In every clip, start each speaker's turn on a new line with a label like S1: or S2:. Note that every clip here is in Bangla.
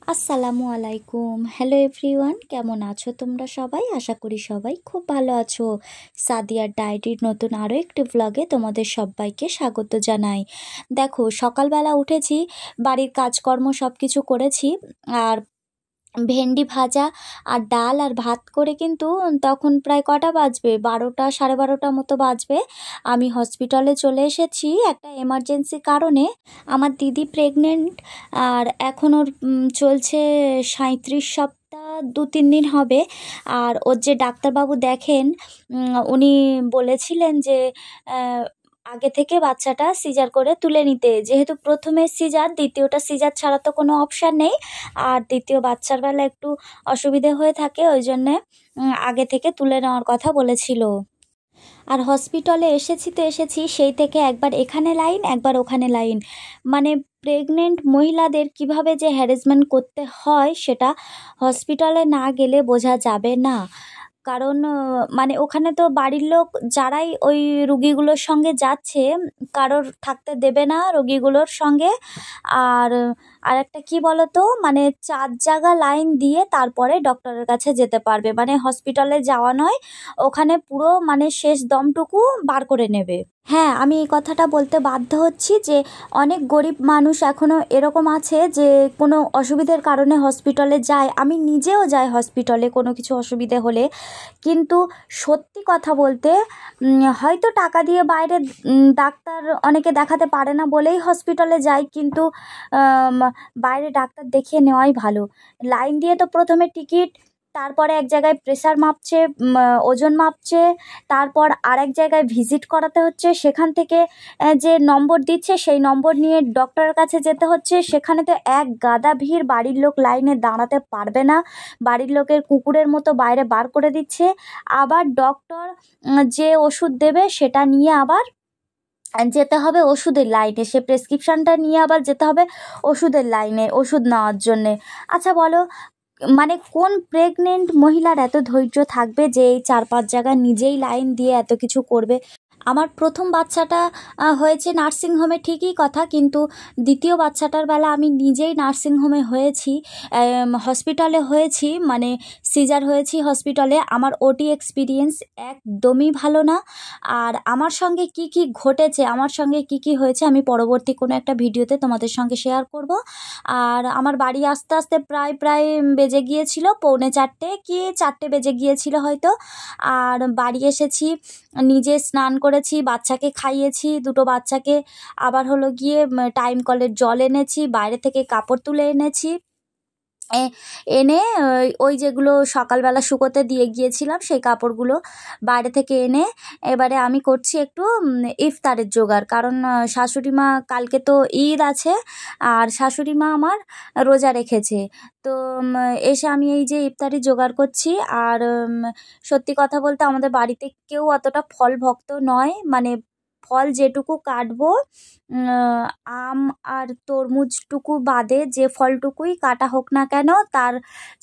S1: আসসালামু আলাইকুম। হ্যালো এভরিওয়ান, কেমন আছো তোমরা সবাই? আশা করি সবাই খুব ভালো আছো। সাদিয়ার ডায়েরির নতুন আরও একটি ভ্লগে তোমাদের সবাইকে স্বাগত জানাই। দেখো, সকালবেলা উঠেছি, বাড়ির কাজকর্ম সব কিছু করেছি, আর ভেন্ডি ভাজা আর ডাল আর ভাত করে কিন্তু তখন প্রায় কটা বাজবে, 12টা 12:30 মতো বাজবে। আমি হসপিটালে চলে এসেছি একটা এমার্জেন্সি কারণে। আমার দিদি প্রেগনেন্ট, আর এখন ওর চলছে 37 সপ্তাহ, 2-3 দিন হবে। আর ওর যে ডাক্তারবাবু দেখেন, উনি বলেছিলেন যে আগে থেকে বাচ্চাটা সিজার করে তুলে নিতে, যেহেতু প্রথমে সিজার, দ্বিতীয়টা সিজার ছাড়া তো কোনো অপশান নেই। আর দ্বিতীয় বাচ্চার বেলা একটু অসুবিধে হয়ে থাকে, ওই জন্যে আগে থেকে তুলে নেওয়ার কথা বলেছিল। আর হসপিটালে এসেছি তো এসেছি, সেই থেকে একবার এখানে লাইন একবার ওখানে লাইন। মানে প্রেগনেন্ট মহিলাদের কিভাবে যে হ্যারাসমেন্ট করতে হয় সেটা হসপিটালে না গেলে বোঝা যাবে না। কারণ মানে ওখানে তো বাড়ির লোক যারাই ওই রুগীগুলোর সঙ্গে যাচ্ছে, কারোর থাকতে দেবে না রুগীগুলোর সঙ্গে। আর আরেকটা কি বলতো, মানে 4 জায়গা লাইন দিয়ে তারপরে ডক্টরের কাছে যেতে পারবে, মানে হসপিটালে যাওয়া নয়, ওখানে পুরো মানে শেষ দমটুকু বার করে নেবে। হ্যাঁ, আমি এই কথাটা বলতে বাধ্য হচ্ছি যে অনেক গরিব মানুষ এখনও এরকম আছে যে কোনো অসুবিধার কারণে হসপিটালে যায়। আমি নিজেও যাই হসপিটালে কোনো কিছু অসুবিধে হলে, কিন্তু সত্যি কথা বলতে হয়তো টাকা দিয়ে বাইরে ডাক্তার অনেকে দেখাতে পারে না বলেই হসপিটালে যায়, কিন্তু বাইরে ডাক্তার দেখিয়ে নেওয়াই ভালো। লাইন দিয়ে তো প্রথমে টিকিট, তারপরে এক জায়গায় প্রেশার মাপছে, ওজন মাপছে, তারপর আরেক জায়গায় ভিজিট করাতে হচ্ছে, সেখান থেকে যে নম্বর দিচ্ছে সেই নম্বর নিয়ে ডক্টরের কাছে যেতে হচ্ছে। সেখানে তো এক গাদা ভিড়, বাড়ির লোক লাইনে দাঁড়াতে পারবে না, বাড়ির লোকের কুকুরের মতো বাইরে বার করে দিচ্ছে। আবার ডক্টর যে ওষুধ দেবে সেটা নিয়ে আবার যেতে হবে ওষুধের লাইনে, সে প্রেসক্রিপশানটা নিয়ে আবার যেতে হবে ওষুধের লাইনে ওষুধ নেওয়ার জন্যে। আচ্ছা বলো, মানে কোন প্রেগনেন্ট মহিলার এত ধৈর্য থাকবে যে এই 4-5 জায়গায় নিজেই লাইন দিয়ে এত কিছু করবে? আমার প্রথম বাচ্চাটা হয়েছে নার্সিংহোমে, ঠিকই কথা, কিন্তু দ্বিতীয় বাচ্চাটার বেলা আমি নিজেই নার্সিংহোমে হয়েছি, হসপিটালে হয়েছি, মানে সিজার হয়েছি হসপিটালে। আমার ওটি এক্সপিরিয়েন্স একদমই ভালো না। আর আমার সঙ্গে কি কি ঘটেছে, আমার সঙ্গে কি কি হয়েছে, আমি পরবর্তী কোনো একটা ভিডিওতে তোমাদের সঙ্গে শেয়ার করব। আর আমার বাড়ি আসতে আসতে প্রায় বেজে গিয়েছিল 3:45 কি 4টে বেজে গিয়েছিল হয়তো। আর বাড়ি এসেছি, নিজে স্নান করেছি, বাচ্চাকে খাইয়েছি, দুটো বাচ্চাকে, আবার হলো গিয়ে টাইম কলের জল এনেছি, বাইরে থেকে কাপড় তুলে এনেছি, এনে ওই যেগুলো সকালবেলা শুকোতে দিয়ে গিয়েছিলাম সেই কাপড়গুলো বাইরে থেকে এনে এবারে আমি করছি একটু ইফতারের জোগাড়। কারণ শাশুড়ি মা, কালকে তো ঈদ আছে, আর শাশুড়ি মা আমার রোজা রেখেছে। তো এসে আমি এই যে ইফতারি জোগাড় করছি। আর সত্যি কথা বলতে আমাদের বাড়িতে কেউ অতটা ফল ভক্ত নয়, মানে ফল যেটুকু কাটবো, আম আর তরমুজটুকু বাদে যে ফলটুকুই কাটা হোক না কেন, তার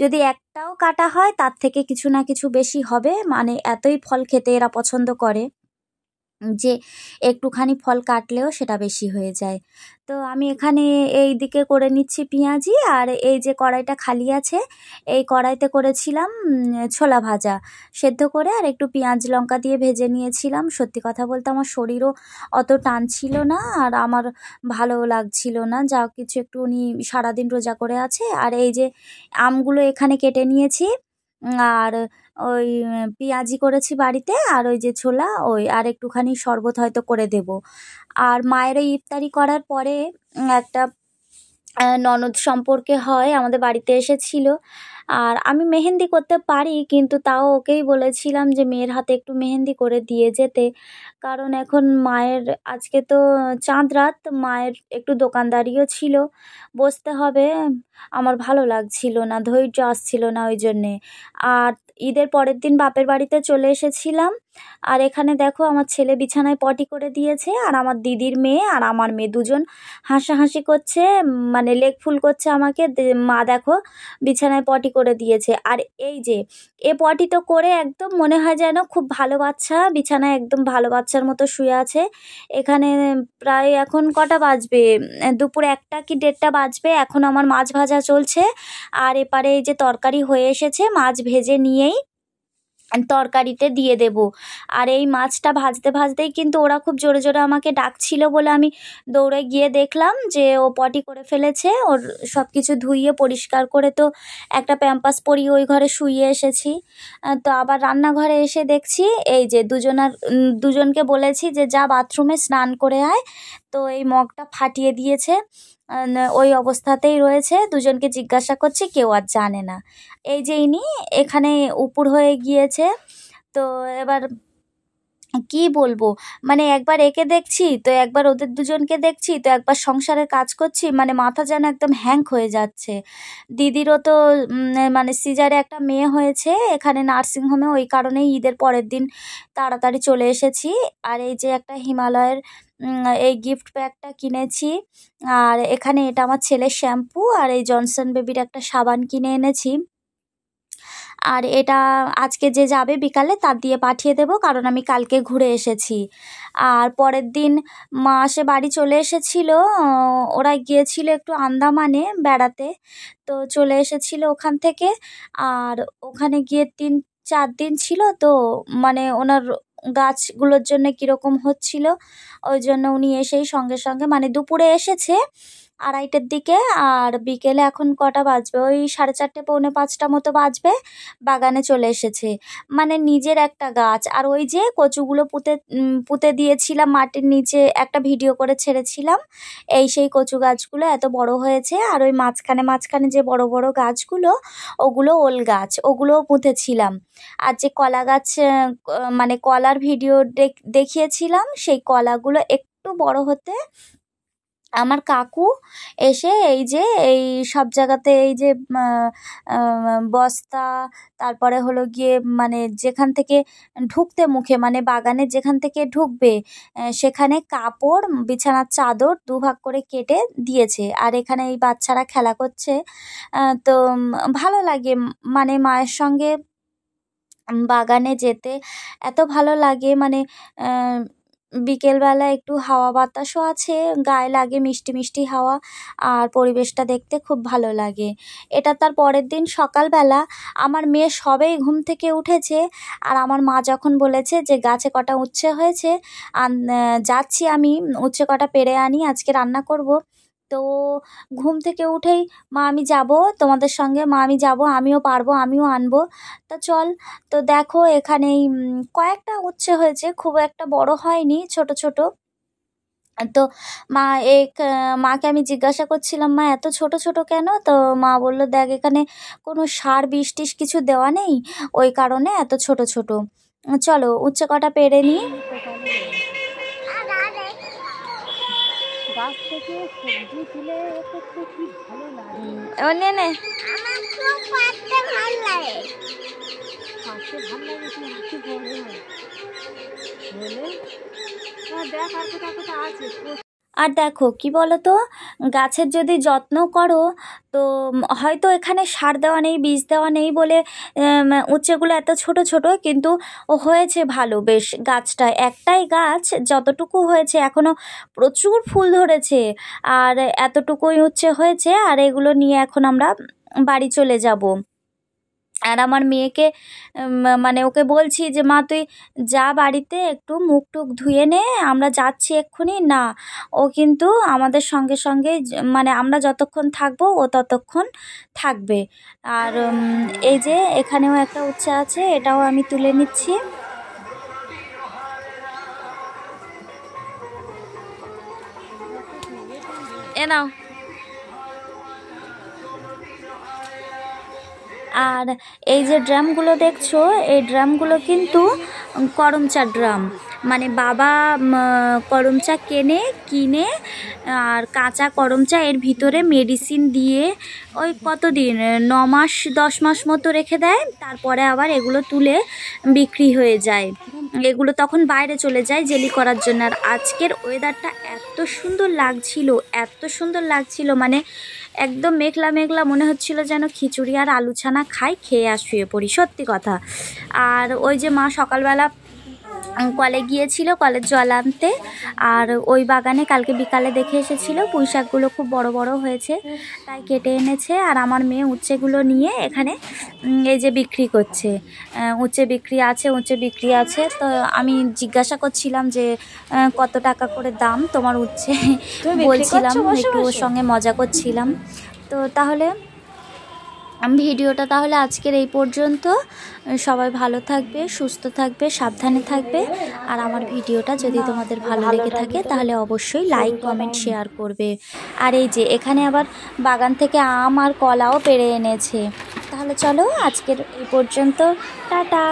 S1: যদি একটাও কাটা হয় তার থেকে কিছু না কিছু বেশি হবে, মানে এতই ফল খেতে এরা পছন্দ করে যে একটুখানি ফল কাটলেও সেটা বেশি হয়ে যায়। তো আমি এখানে এই দিকে করে নিচ্ছি পেঁয়াজি, আর এই যে কড়াইটা খালি আছে এই কড়াইতে করেছিলাম ছোলা ভাজা সেদ্ধ করে, আর একটু পেঁয়াজ লঙ্কা দিয়ে ভেজে নিয়েছিলাম। সত্যি কথা বলতে আমার শরীরও অত টানছিল না, আর আমার ভালো লাগছিল না, যা কিছু একটু উনি সারাদিন রোজা করে আছে। আর এই যে আমগুলো এখানে কেটে নিয়েছি, আর ওই পেঁয়াজি করেছি বাড়িতে, আর ওই যে ছোলা, ওই আর একটুখানি শরবত হয়তো করে দেব। আর মায়ের ওই ইফতারি করার পরে একটা ননদ সম্পর্কে হয় আমাদের বাড়িতে এসেছিল। আর আমি মেহেন্দি করতে পারি, কিন্তু তাও ওকেই বলেছিলাম যে মেয়ের হাতে একটু মেহেন্দি করে দিয়ে যেতে। কারণ এখন মায়ের, আজকে তো চাঁদ রাত, মায়ের একটু দোকানদারিও ছিল, বসতে হবে, আমার ভালো লাগছিল না, ধৈর্য আসছিল না ওই জন্যে। আর ঈদের পরের দিন বাপের বাড়িতে চলে এসেছিলাম। আর এখানে দেখো আমার ছেলে বিছানায় পটি করে দিয়েছে, আর আমার দিদির মেয়ে আর আমার মেয়ে দুজন হাসাহাসি করছে, মানে লেগ ফুল করছে আমাকে, মা দেখো বিছানায় পটি করে দিয়েছে। আর এই যে পটি তো করে একদম মনে হয় যেন খুব ভালো বাচ্চা, বিছানায় একদম ভালো বাচ্চার মতো শুয়ে আছে। এখানে প্রায় এখন কটা বাজবে, দুপুর 1টা কি 1:30 বাজবে। এখন আমার মাছ ভাজা চলছে, আর এপারে এই যে তরকারি হয়ে এসেছে, মাছ ভেজে নিয়েই তরকারিতে দিয়ে দেব। আর এই মাছটা ভাজতে ভাজতেই কিন্তু ওরা খুব জোরে জোরে আমাকে ডাকছিল বলে আমি দৌড়ে গিয়ে দেখলাম যে ও পটি করে ফেলেছে। ওর সব কিছু ধুইয়ে পরিষ্কার করে তো একটা প্যাম্পাস পরিয়ে ওই ঘরে শুইয়ে এসেছি। তো আবার রান্নাঘরে এসে দেখছি এই যে দুজনকে বলেছি যে যা বাথরুমে স্নান করে আয়, তো এই মগটা ফাটিয়ে দিয়েছে। ওই অবস্থাতেই রয়েছে, দুজনকে জিজ্ঞাসা করছি, কেউ আর জানে না। এই যে ইনি এখানে উপুর হয়ে গিয়েছে। তো এবার কি বলবো, মানে একবার একে দেখছি তো একবার ওদের দুজনকে দেখছি তো একবার সংসারের কাজ করছি, মানে মাথা যেন একদম হ্যাংক হয়ে যাচ্ছে। দিদিরও তো মানে সিজারে একটা মেয়ে হয়েছে এখানে নার্সিংহোমে, ওই কারণেই ঈদের পরের দিন তাড়াতাড়ি চলে এসেছি। আর এই যে একটা হিমালয়ের এই গিফট প্যাকটা কিনেছি। আর এখানে এটা আমার ছেলের শ্যাম্পু, আর এই জনসন বেবির একটা সাবান কিনে এনেছি। আর এটা আজকে যে যাবে বিকালে তার দিয়ে পাঠিয়ে দেবো, কারণ আমি কালকে ঘুরে এসেছি। আর পরের দিন মা এসে বাড়ি চলে এসেছিল। ওরা গিয়েছিল একটু আন্দামানে বেড়াতে, তো চলে এসেছিল ওখান থেকে। আর ওখানে গিয়ে 3-4 দিন ছিল, তো মানে ওনার গাছগুলোর জন্য কীরকম হচ্ছিল, ওই জন্য উনি এসেই সঙ্গে সঙ্গে মানে দুপুরে এসেছে 2:30টার দিকে, আর বিকেলে এখন কটা বাজবে, ওই 4:30 পৌনে 5টা মতো বাজবে, বাগানে চলে এসেছে। মানে নিজের একটা গাছ। আর ওই যে কচুগুলো পুঁতে দিয়েছিলাম মাটির নিচে, একটা ভিডিও করে ছেড়েছিলাম, এই সেই কচু গাছগুলো এত বড় হয়েছে। আর ওই মাঝখানে মাঝখানে যে বড় বড় গাছগুলো, ওগুলো ওল গাছ, ওগুলোও পুঁতেছিলাম। আর যে কলা গাছ, মানে কলার ভিডিও দেখিয়েছিলাম, সেই কলাগুলো একটু বড় হতে আমার কাকু এসে এই যে এই সব জায়গাতে এই যে বস্তা, তারপরে হলো গিয়ে মানে যেখান থেকে ঢুকতে মুখে মানে বাগানে যেখান থেকে ঢুকবে সেখানে কাপড়, বিছানার চাদর দুভাগ করে কেটে দিয়েছে। আর এখানে এই বাচ্চারা খেলা করছে। তো ভালো লাগে, মানে মায়ের সঙ্গে বাগানে যেতে এত ভালো লাগে। মানে বিকেলবেলা একটু হাওয়া বাতাসও আছে, গায়ে লাগে মিষ্টি মিষ্টি হাওয়া, আর পরিবেশটা দেখতে খুব ভালো লাগে। এটা তার পরের দিন সকালবেলা আমার মেয়ে সবেই ঘুম থেকে উঠেছে, আর আমার মা যখন বলেছে যে গাছে কটা উচ্ছে হয়েছে, যাচ্ছি আমি উচ্ছে কটা পেড়ে আনি, আজকে রান্না করব। তো ঘুম থেকে উঠেই, মা আমি যাব তোমাদের সঙ্গে, মা আমি যাব, আমিও পারবো, আমিও আনবো। তা চল। তো দেখো এখানেই কয়েকটা উচ্ছে হয়েছে, খুব একটা বড় হয়নি, ছোট ছোট। তো মা মাকে আমি জিজ্ঞাসা করছিলাম, মা এত ছোট ছোট কেন? তো মা বললো, দেখ এখানে কোনো সার বিষ টিষ কিছু দেওয়া নেই, ওই কারণে এত ছোট ছোট। চলো উচ্ছে কটা পেড়ে নিই। গাছ থেকে সবজি তুলে রেখেছে, কি ভালো লাগে। এবার নিয়ে নে। আমার খুব পাততে ভালো লাগে। পাততে ভালো লাগে, তুই হাতে বলে বলে দেখ আর কোথা আছে। আর দেখো কি বলো তো, গাছের যদি যত্ন করো তো হয়তো এখানে সার দেওয়া নেই, বীজ দেওয়া নেই বলে উচ্ছেগুলো এত ছোট ছোট, কিন্তু হয়েছে ভালো বেশ। গাছটা একটাই গাছ, যতটুকু হয়েছে এখনও প্রচুর ফুল ধরেছে, আর এতটুকুই উচ্ছে হয়েছে। আর এগুলো নিয়ে এখন আমরা বাড়ি চলে যাব। আর আমার মেয়েকে মানে ওকে বলছি যে মা তুই যা বাড়িতে, একটু মুখ টুক ধুয়ে নে, আমরা যাচ্ছি এক্ষুনি। না, ও কিন্তু আমাদের সঙ্গে সঙ্গে মানে আমরা যতক্ষণ থাকবো ও ততক্ষণ থাকবে। আর এই যে এখানেও একটা উচ্ছে আছে, এটাও আমি তুলে নিচ্ছি। এ নাও। আর এই যে ড্রামগুলো দেখছো, এই ড্রামগুলো কিন্তু করমচা ড্রাম। মানে বাবা করমচা কিনে আর কাঁচা করমচা এর ভিতরে মেডিসিন দিয়ে ওই কতদিন 9 মাস 10 মাস মতো রেখে দেয়, তারপরে আবার এগুলো তুলে বিক্রি হয়ে যায়। এগুলো তখন বাইরে চলে যায় জেলি করার জন্য। আর আজকের ওয়েদারটা এত সুন্দর লাগছিল, এত সুন্দর লাগছিল, মানে একদম মেঘলা মেঘলা মনে হচ্ছিল যেন খিচুড়ি আর আলু ছানা খাই, খেয়ে আর শুয়ে পড়ি, সত্যি কথা। আর ওই যে মা সকালবেলা কলে গিয়েছিল কলের জল আনতে, আর ওই বাগানে কালকে বিকালে দেখে এসেছিল পুঁই শাকগুলো খুব বড় বড় হয়েছে, তাই কেটে এনেছে। আর আমার মেয়ে উচ্ছেগুলো নিয়ে এখানে এই যে বিক্রি করছে, উচ্ছে বিক্রি আছে। তো আমি জিজ্ঞাসা করছিলাম যে কত টাকা করে দাম তোমার উচ্ছে, বলছিলাম একটু ওর সঙ্গে মজা করছিলাম। তো তাহলে ভিডিওটা তাহলে আজকের এই পর্যন্ত। সবাই ভালো থাকবে, সুস্থ থাকবে, সাবধানে থাকবে। আর আমার ভিডিওটা যদি তোমাদের ভালো লেগে থাকে তাহলে অবশ্যই লাইক কমেন্ট শেয়ার করবে। আর এই যে এখানে আবার বাগান থেকে আম আর কলাও পেড়ে এনেছে। তাহলে চলো আজকের এই পর্যন্ত, টাটা।